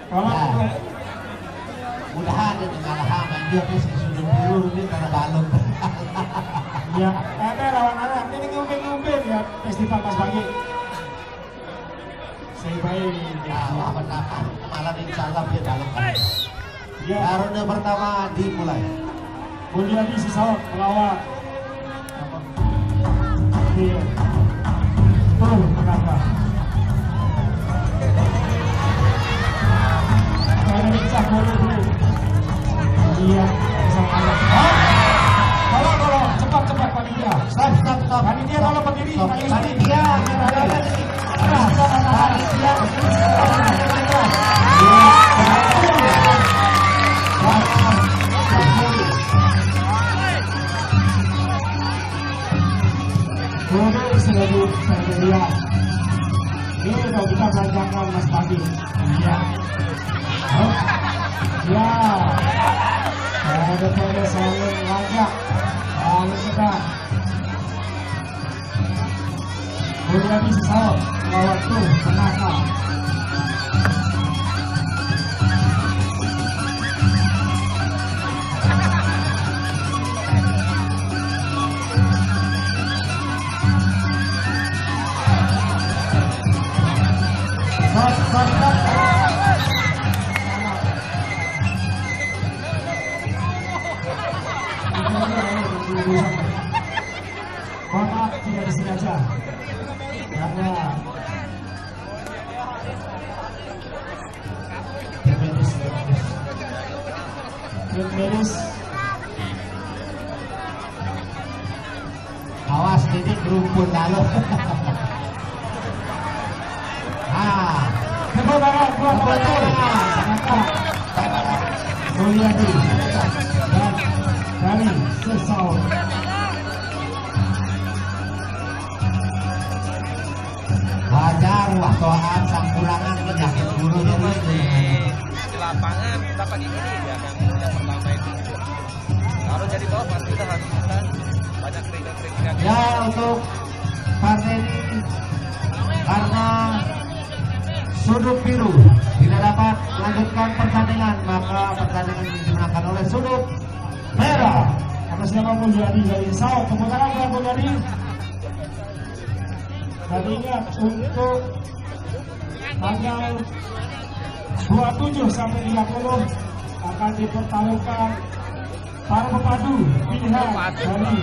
Kalau mudahan dengan kalahan dia tuh sudah biru ini karena balon. ya, ada lawan anak ini ngumpen ya festival Mas Bagi. Saya baik. Lawan apa? Malah insya Allah dia dalam. Ya. Ronde pertama dimulai. Mulyadi Sisawak melawan. Iya. Tuh kenapa? Kalau bisa boleh. Iya, kalau cepat panitia. Stop. Panitia kalau berdiri, Panitia. Ini udah kita belanjakan Mas Pagi. Iya. Ya. Ada pada saling ngajak. Lalu sedang. Mulyadi Sisawak melawan tuh Penaka. Maaf tidak disengaja karena medis Awas titik rumput lalu. kebenaran dua Mulyadi dan dari Sisawak. Wajar waktuan sangkulangan penyakit guru di lapangan dapat ini ya kan yang pertama itu kalau jadi bawah pasti kita harus banyak keringat ya untuk partai ini karena sudut biru tidak dapat melanjutkan pertandingan, maka pertandingan digunakan oleh sudut merah. Atas nama Mulyadi dari Sisawak, tepuk tangan buat Mulyadi. Dan ingat untuk tanggal 27 sampai 30 akan dipertaruhkan para pepadu pilihan dari